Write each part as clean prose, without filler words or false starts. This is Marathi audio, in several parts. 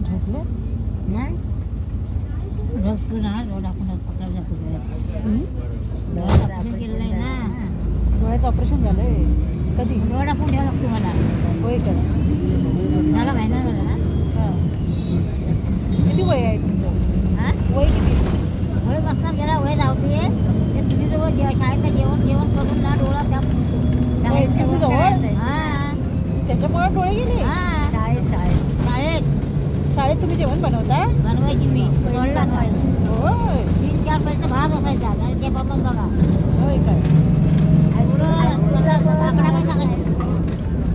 झोपले नाही रोज तू ना रोड आपण पकडला केलेलं आहे ना. डोळ्याचं ऑपरेशन झालंय कधी? रोड आपण ठेवा लागतो मला. होय का? मला महिना झाला ना. किती वय आहे तुमचं? हां वय किती? वय बसणार गेला वय धावते ते तुम्ही जवळ शाळेचं जेवण करून ना डोळा त्या जवळ? हां त्याच्यामुळे डोळे गेले? हां शाळेत शाळेत तुम्ही जेवण बनवता? बनवायची मी रोड बनवायची. होय 3-4 पैसे भाग असायचा आणि ते बाबा बघा होय काय? लाकडा काय सांगायची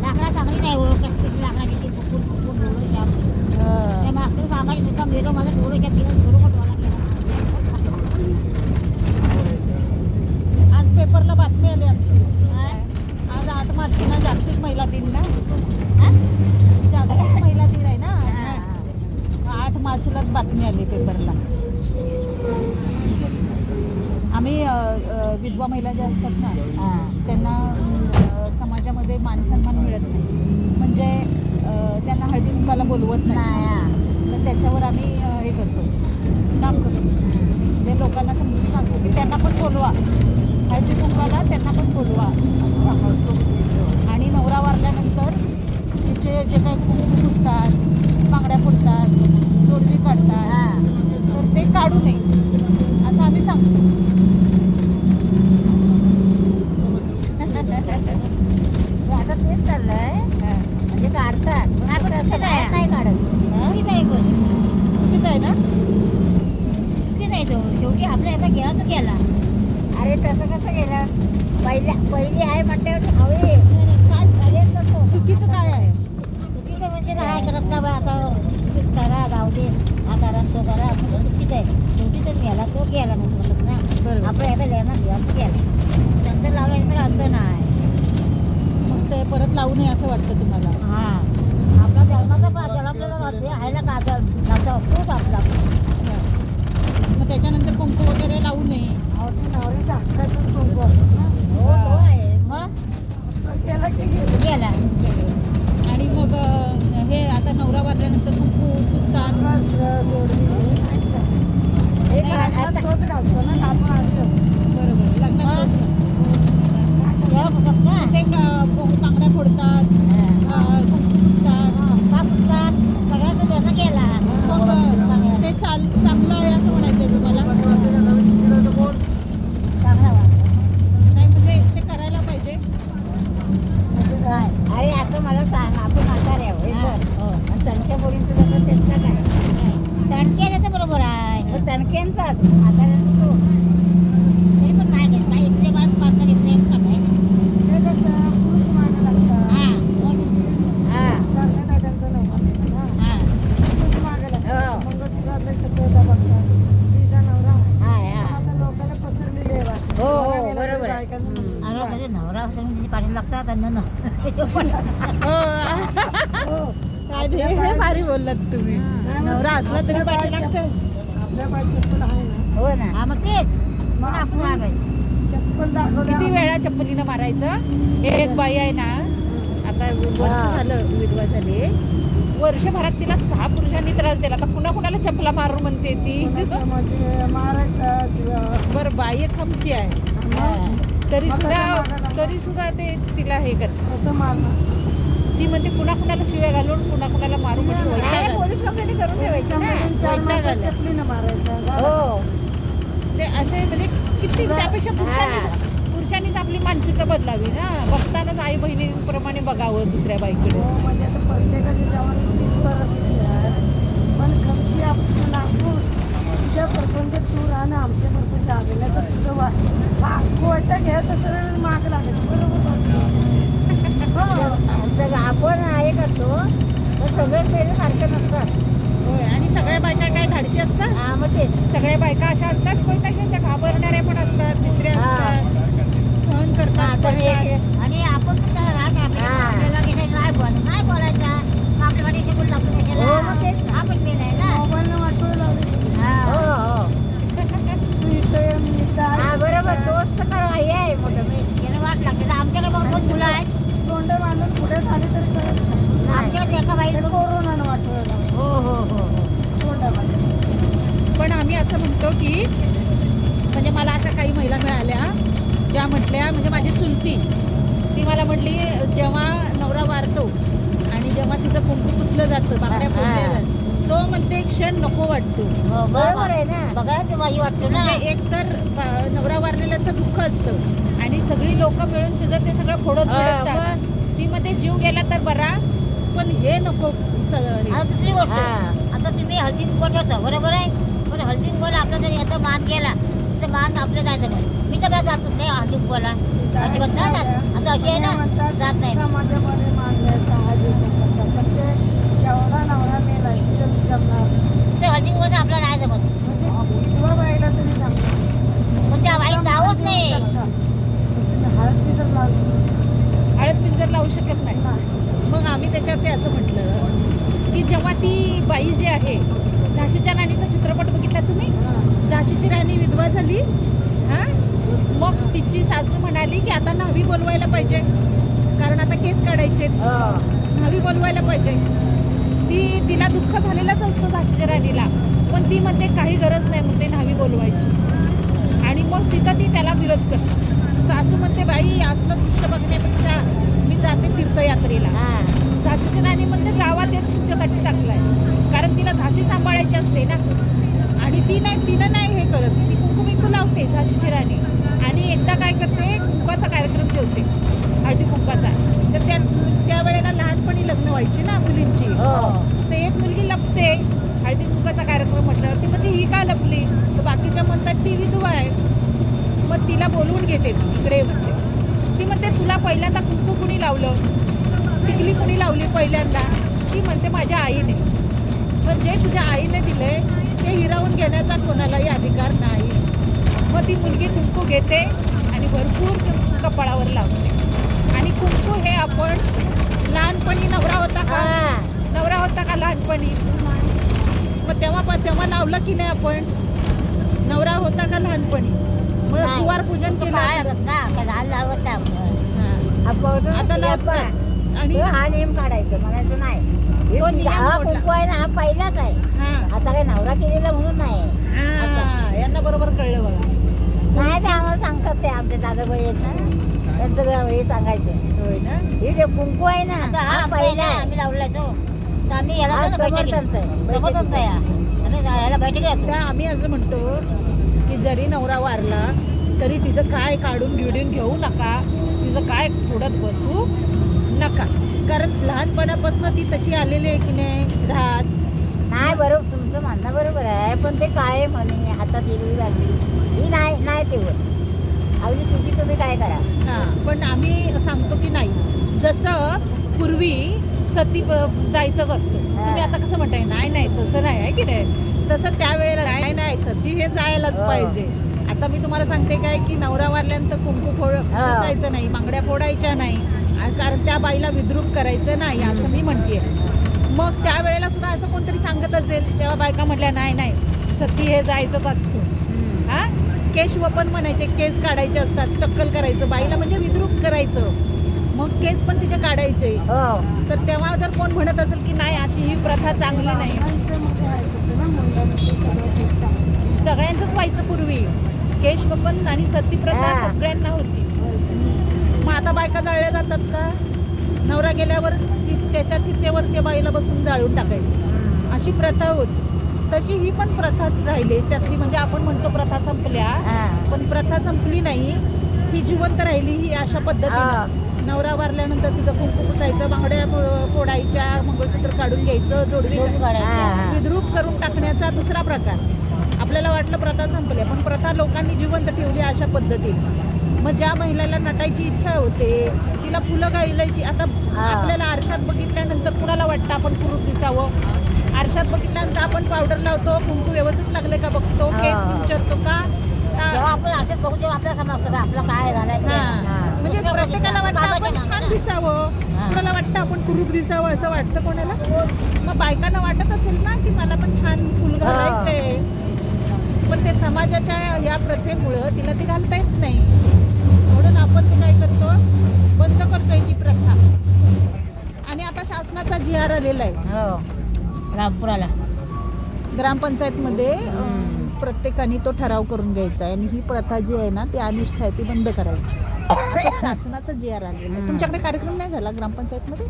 लाकडा चांगली नाही ओळख लाकडाची ती फुकून डोळं ते मास्तर सांगायची तुका मेलो माझं डोळं त्या तिला बरोबर डोळा गेला. आज पेपरला बातमी आली आमची. आज 8 मार्चला जागतिक महिला दिन ना. जागतिक महिला दिन आहे ना. 8 मार्चला बातमी आली पेपरला. आम्ही विधवा महिला ज्या असतात ना त्यांना समाजामध्ये मानसन्मान मिळत नाही. म्हणजे त्यांना हळदी कुंकाला बोलवत नाही. तर त्याच्यावर आम्ही हे करतो काम करतो. म्हणजे लोकांना समजून सांगतो की त्यांना पण बोलवा हळदी कुंकाला त्यांना पण बोलवा असं सांगतो. आणि नवरा वारल्यानंतर तिचे जे काही कुंकू पुसतात बांगड्या फुटतात जोडवी काढतात तर ते काढू नये असं आम्ही सांगतो. आता तेच चाललंय म्हणजे काढतात नाही काढत चुकी नाही कोण चुकीचं आहे ना. चुकी नाही तो शेवटी आपल्या याचा गेला तर गेला. अरे तसं कसं गेलं पहिली आहे म्हटल्यावर हवे काय चुकीचं काय आहे? चुकीचं म्हणजे काय करत का बा आता करा गाव दे हा करा तो करा असं चुकीचं आहे. शेवटी तर गेला तो गेला म्हणतो ना. बरोबर. आपण याचा लेणार गेला तो गेला नंतर लावल्यानंतर अर्थ नाही. मग ते परत लावू नये असं वाटतं तुम्हाला? हां आपला जन्माचा आपल्याला राहायला गाचा खूप आपला. मग त्याच्यानंतर कुंकू वगैरे लावू नये. नवरीचा हक्काचं कुंकू हो तो आहे मग गेला. आणि मग हे आता नवरा वारल्यानंतर कुंकू पुसतात. बरोबर लग्नात ते बांगड्या फोडतात कुंकू पुसतात सगळ्याचा जन्म गेला. मग ते चांगलं आहे असं म्हणायचं तुम्हाला? चांगला नाही म्हणजे ते करायला पाहिजे. अरे असं मला सांग आपण म्हातारे तणक्या पोळींचं कसं त्यांचं काय तणक्या त्याचं बरोबर आहे तणक्यांचाच म्हाताऱ्यांचा तो तरी पण नाही घेत काय इकडे बाज मारतात इकडे काढाय नवरा पाणी लागतात काय हे भारी बोललात तुम्ही. नवरा असला तरी पाठी लागतं. हो ना हा मग तेच किती वेळा चप्पलीनं मारायचं? एक बाई आहे ना आता वर्ष झालं विधवा झाली. वर्षभरात तिला 6 पुरुषांनी त्रास दिला. आता पुन्हा कुणाला चपला मारून म्हणते ती. बरं बाई खमकी आहे तरी सुद्धा ते तिला हे करते. ती म्हणते कुणा कुणाला शिव्या घालून कुणा कुणाला मारू म्हणजे पोलीस कंप्लेंट करून ठेवायची ते असे म्हणजे किती त्यापेक्षा पुरुषांनीच आपली मानसिकता बदलावी ना. बघतानाच आई बहिणीप्रमाणे बघावं दुसऱ्या बाईकडे. पण खमकी आपण तुझ्या प्रपंच तू राहा ना आमच्या प्रपंच आलेला तर तुझं कोयता घ्यायचं सरळ माग लागेल. बरोबर आपण हे करतो तर सगळे पेरे सारखे नसतात. होय आणि सगळ्या बायका काय धाडशी असतात? हा मग ते सगळ्या बायका अशा असतात कोयता घेऊन त्या घाबरणाऱ्या पण असतात मित्र्या असतात सहन करतात. आणि आपण पण त्याला राहत आपल्याला नाही बोलायचा आपल्याकडे बोलला आपण केलंय ना बरोबर दोस्त करा आहे मोठं याला वाट लागते. आमच्याकडे बघ मुलं आहेत तोंड बांधून पुढे झाली तरी आमच्याकडे एका बाईला म्हटली, म्हणजे मला अशा काही महिला मिळाल्या ज्या म्हटल्या, म्हणजे माझी चुलती ती मला म्हटली, जेव्हा नवरा वारतो आणि जेव्हा तिचं कुंकू पुसलं जातं, बांगड्या फोडल्या जातात, तो म्हणते एक क्षण नको वाटतो. हो, बरोबर आहे ना. बघा तेव्हा ही वाटतं ना. म्हणजे एक तर नवरा वारलेल्याचं दुःख असतं आणि सगळी लोक मिळून तिचं ते सगळं फोडत फिरतात. ती मध्ये जीव गेला तर बरा, पण हे नको. आता दुसरी गोष्ट, आता तुम्ही हळदी कुंकू ठेवता, बरोबर आहे, पण हळदी कुंकूला आपला जर याचा मान गेला तर मान आपलं जायचं नाही. मी तर काय जातच नाही हळदी कुंकूला, अजिबात नाही जात. आता अशी आहे ना, जात नाही. समाजामध्ये मानलं हळदी कुंकू, पण ते एवढा नवरा मेला तिथं जमणार तर हळदी कुंकूचं आपला नाही जमत. म्हणजे विधवा बाईला तरी जमणार. पण त्या बाई जावंच नाही. हळद तर लावू हळद पिंजर लावू शकत नाही. मग आम्ही त्याच्यावरती असं म्हटलं की जेव्हा ती बाई जी आहे, झाशीच्या राणीचा चित्रपट बघितला तुम्ही? झाशीची राणी विधवा झाली, हां, मग तिची सासू म्हणाली की आता न्हावी बोलवायला पाहिजे, कारण आता केस काढायचे, न्हावी बोलवायला पाहिजे. तिला दुःख झालेलंच असतं झाशीच्या राणीला, पण ती म्हणते काही गरज नाही म्हणते न्हावी बोलवायची. आणि मग तिथं ती त्याला विरोध करते. सासू म्हणते बाई असलं दृश्य बघण्यापेक्षा मी जाते तीर्थयात्रेला. झाशीची राणी म्हणते जावा, तेच तुमच्यासाठी चांगलं आहे, कारण तिला झाशी सांभाळायची असते ना. आणि तिनं नाही हे करत, ती कुंकू बिंकू लावते झाशीची राणी. आणि एकदा काय करते, कुंकाचा कार्यक्रम ठेवते, हळदी कुंकाचा. तर त्या वेळेला लहानपणी लग्न व्हायची ना मुलींची, तर एक मुलगी लपते हळदी कुंकाचा कार्यक्रम म्हटल्यावर. ती म्हणते ही का लपली, तर बाकीच्या म्हणतात ती विधवा आहे. मग तिला बोलवून घेते, इकडे म्हणते. ती म्हणते तुला पहिल्यांदा कुंकू कुणी लावलं, टिकली कुणी लावली पहिल्यांदा? ती म्हणते माझ्या आईने. पण जे तुझ्या आईने दिलंय ते हिरावून घेण्याचा कोणालाही अधिकार नाही. मग ती मुलगी कुंकू घेते आणि भरपूर कपाळावर लावते. आणि कुंकू हे आपण लहानपणी नवरा होता का लहानपणी? मग तेव्हा लावलं की नाही आपण? नवरा होता का लहानपणी? मग कुवार पूजन केलं आता लावतात. आणि हा नेम काढायचं, म्हणायचं नाही हा कुंकू आहे ना, हा पहिलाच आहे, आता काही नवरा केलेला म्हणून नाही. यांना बरोबर कळलं बघा. नाही, ते आम्हाला सांगतात, ते आमचे दादाबाई आहेत ना, त्यांचं हे सांगायचे. होय ना? हे जे कुंकू आहे ना, हा पहिला आहे. आम्ही लावलायचो तर आम्ही याला बैठक. आम्ही असं म्हणतो की जरी नवरा वारला तरी तिचं काय काढून घेऊ नका, तिचं काय फोडत बसू नका, कारण लहानपणापासून ती तशी आलेली आहे की नाही राहत नाही. बरोबर, तुमचं म्हणणं बरोबर आहे, पण ते काय म्हणे हातात हिरवी लागली ही नाही तेवढं अगदी तुझी तुम्ही काय करा. हां, पण आम्ही सांगतो की नाही, जसं पूर्वी सती जायचंच असतं. तुम्ही आता कसं म्हणताय नाही तसं नाही आहे की नाही, तसं त्यावेळेला नाही सती हे जायलाच पाहिजे. आता मी तुम्हाला सांगते काय की नवरा वारल्यानंतर कुंकू पुसायचं नाही, बांगड्या फोडायच्या नाही, कारण त्या बाईला विद्रूप करायचं नाही असं मी म्हणते. मग त्यावेळेला सुद्धा असं कोणतरी सांगत असेल, तेव्हा बायका म्हटल्या नाही सती हे जायचंच असतं. हां, केशव पण म्हणायचे, केस काढायचे असतात, टक्कल करायचं बाईला, म्हणजे विद्रूप करायचं. मग केस पण तिचे काढायचे. तर तेव्हा जर कोण म्हणत असेल की नाही अशी ही प्रथा चांगली नाही, सगळ्यांचंच व्हायचं पूर्वी, केशव पण आणि सती प्रथा सगळ्यांना होती. मग आता बायका जाळल्या जातात का? नवरा गेल्यावर त्याच्या चित्तेवर त्या बाईला बसून जाळून टाकायची, अशी प्रथा होती. तशी ही पण प्रथाच राहिली त्यातली, म्हणजे आपण म्हणतो प्रथा संपल्या, पण प्रथा संपली नाही, ही जिवंत राहिली. ही अशा पद्धतीने नवरा वारल्यानंतर तिचं कुंकू पुसायचं, बांगड्या फोडायच्या, मंगळसूत्र काढून घ्यायचं, जोडवी विद्रूप करून टाकण्याचा दुसरा प्रकार. आपल्याला वाटलं प्रथा संपल्या, पण प्रथा लोकांनी जिवंत ठेवली अशा पद्धतीने. मग ज्या महिलेला नटायची इच्छा होते, तिला फुलं घालायची, आता आपल्याला आरशात बघितल्यानंतर कुणाला वाटतं आपण पुरुष दिसावं? आरशात बघितल्यानंतर आपण पावडर लावतो, कुंकू व्यवस्थित लागले का बघतो, केस विचारतो का? आपण आरशात बघू तेव्हा आपल्याला समजतं आपलं काय झालंय. म्हणजे प्रत्येकाला वाटतं आपण छान दिसावं, कुणाला वाटतं आपण कुरूप दिसावं, असं वाटतं कोणाला. मग बायकांना वाटत असेल ना की मला पण छान फुल घालायचंय, पण ते समाजाच्या या प्रथेमुळं तिला ती घालता येत नाही, म्हणून आपण ते काय करतो, बंद करतोय ती प्रथा. आणि आता शासनाचा GR आलेला आहे रामपुराला ग्रामपंचायतमध्ये प्रत्येकाने तो ठराव करून घ्यायचा आहे आणि ही प्रथा जी आहे ना ती अनिष्ट आहे ती बंद करायची असं शासनाचा जी आर आलेला आहे. तुमच्याकडे कार्यक्रम नाही झाला ग्रामपंचायतमध्ये?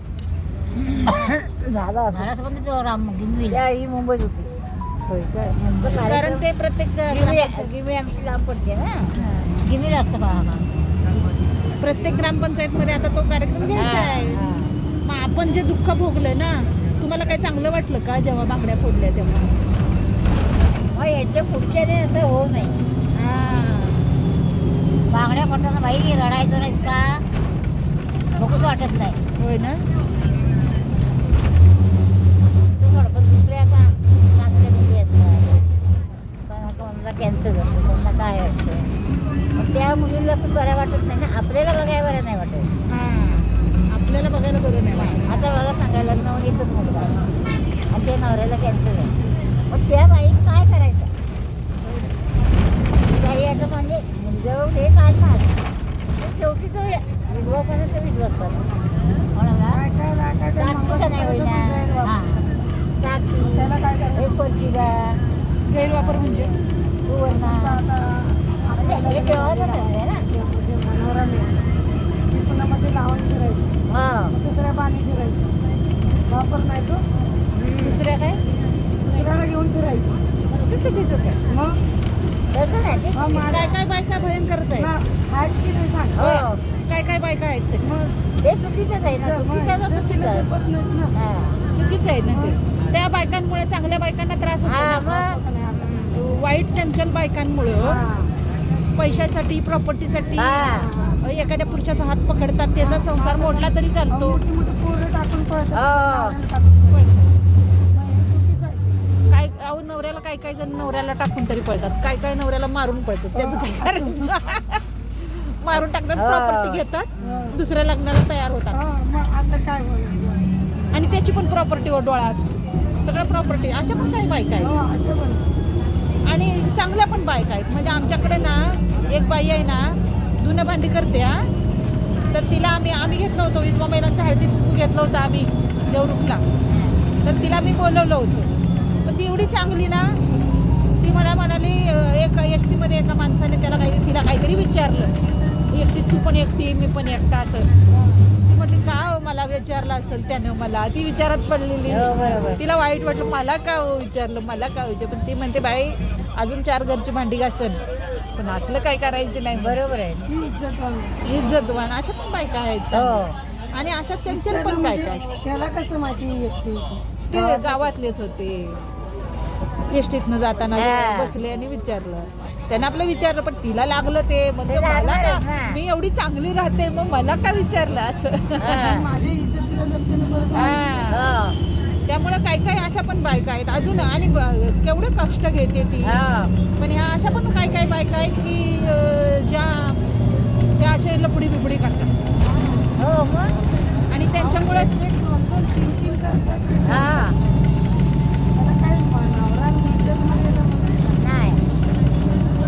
झाला घरासोबत राम गिनवी ही मुंबईत होती. होय काय? कारण ते प्रत्येक गिमी आमची लांब पडते ना, गिमी असतं बघा. प्रत्येक ग्रामपंचायतमध्ये आता तो कार्यक्रम घ्यायचा आहे. मग आपण जे दुःख भोगलं ना, तुम्हाला काही चांगलं वाटलं का जेव्हा बांगड्या फोडल्या तेव्हा? मग याच्या पुढच्याने असं होऊ नये. बांगड्या पडताना बाई रडायचं नाही का, बघूच वाटत नाही. होय ना? पण दुसऱ्याचा चांगल्या मुली असतात, कोणाला कॅन्सर असतो, कोणाला काय असतं, मग त्या मुलीला पण बरं वाटत नाही ना, आपल्याला बघायला बरं नाही वाटत. आपल्याला बघायला बरं नाही वाटत. आता मला सांगायला लग्न येतच मुलगा आणि त्या नवऱ्याला कॅन्सर आहे, मग त्या बाई काय करायचं? काही आता म्हणजे मुलगा हे काढणार, शेवटी तो विधवापणाचं विधवापण कोणाला साक्षी का नाही होईना, साक्षी एक पडतीला गैरवापर म्हणजे सुवर्णा, म्हणजे हे देवाला सांगते ना. पुण्यामध्ये लावून फिरायची, हां दुसऱ्या पाणी फिरायची, वापर नाही तो दुसऱ्या काय दुसऱ्याला घेऊन फिरायची. ते चुकीचंच आहे. मग तसं नाही ते काय काय बायका भयंकरच आहे. आहेत की नाही सांग. हो काय काय बायका आहेत त्याच्या. ते चुकीचंच आहे ना, चुकीचं चुकीचं आहे. हां चुकीचं आहे ना ते. त्या बायकांमुळे चांगल्या बायकांना त्रास हां होतो. मग वाईट चंचल बायकांमुळं पैशासाठी प्रॉपर्टीसाठी हां एखाद्या पुरुषाचा हात पकडतात, त्याचा संसार मोडला तरी चालतो. टाकून काय अहो नवऱ्याला काय जण नवऱ्याला टाकून तरी पळतात, काय नवऱ्याला मारून पळतात. त्याचं काय करायचं? मारून टाकतात, प्रॉपर्टी घेतात, दुसऱ्या लग्नाला तयार होतात मग आता काय बोलायचं? आणि त्याची पण प्रॉपर्टीवर डोळा असतो. सगळं प्रॉपर्टी. अशा पण काही बायका आहेत असं पण आणि चांगल्या पण बायका आहेत. म्हणजे आमच्याकडे ना एक बाई आहे ना, धुणं भांडी करते हा, तर तिला आम्ही घेतलं होतं विधवा महिलांचा हळदी कुंकू घेतलं होतं आम्ही देवरुखला, तर तिला मी बोलवलं होतं. पण ती एवढी चांगली ना, ती म्हणाली एक एस टीमध्ये एका माणसाने तिला काहीतरी विचारलं, एकटी तू पण एकटी मी पण एकटा असं. ती म्हटली का मला विचारलं असेल त्यानं, मला ती विचारात पडलेली. बरोबर. तिला वाईट वाटलं, मला का विचारलं, मला का विचारलं. पण ती म्हणते बाई अजून 4 घरची भांडी घासन, पण असलं काय करायचं नाही. बरोबर आहे. इज्जतवान अशा पण बायका आहेत हो आणि अशा त्यांच्या पण काय काय त्याला कसं माहिती एकटी ते गावातलेच होते. एसटीतनं जाताना हा. बसले आणि विचारलं, त्यानं आपलं विचारलं, पण तिला लागलं ते. मग ते ते मला लागणारच का, ना. मी एवढी चांगली राहते मग मला का विचारलं असं. हां. माझी इज्जतीला जर त्यानं बरं हा. हो. त्यामुळे काही अशा पण बायका आहेत अजून आणि केवढे कष्ट घेते ती. हो. पण ह्या अशा पण काही बायका आहेत की ज्या त्या अशा लपडी बिपडी करतात हो मग आणि त्यांच्यामुळेच हां नाही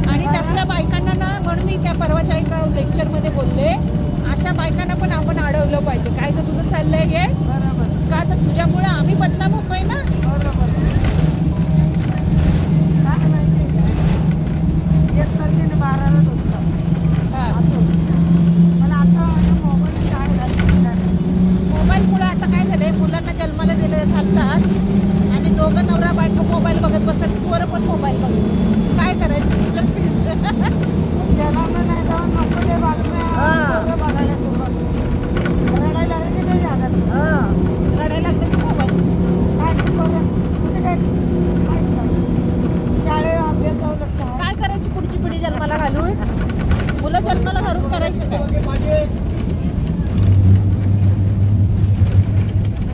आणि तसल्या बायकांना ना, म्हणून मी त्या परवाच्या एका लेक्चरमध्ये बोलले, अशा बायकांना पण आपण अडवलं पाहिजे. काय तर तुझं चाललंय गे का, तर तुझ्यामुळे आम्ही बदनाम होतोय ना. हा. मोबाईलमुळे आता काय झालंय, मुलांना जन्माला घालतात आणि दोघं नवरा बायको मोबाईल बघत बसतात, पोरं पण मोबाईल बघत. काय करायचं तुमच्या पिढीचं? रडायला लागलं की मोबाईल. काय करायची पुढची पिढी जन्माला घालून? मुलं जन्माला घालून करायचं काय?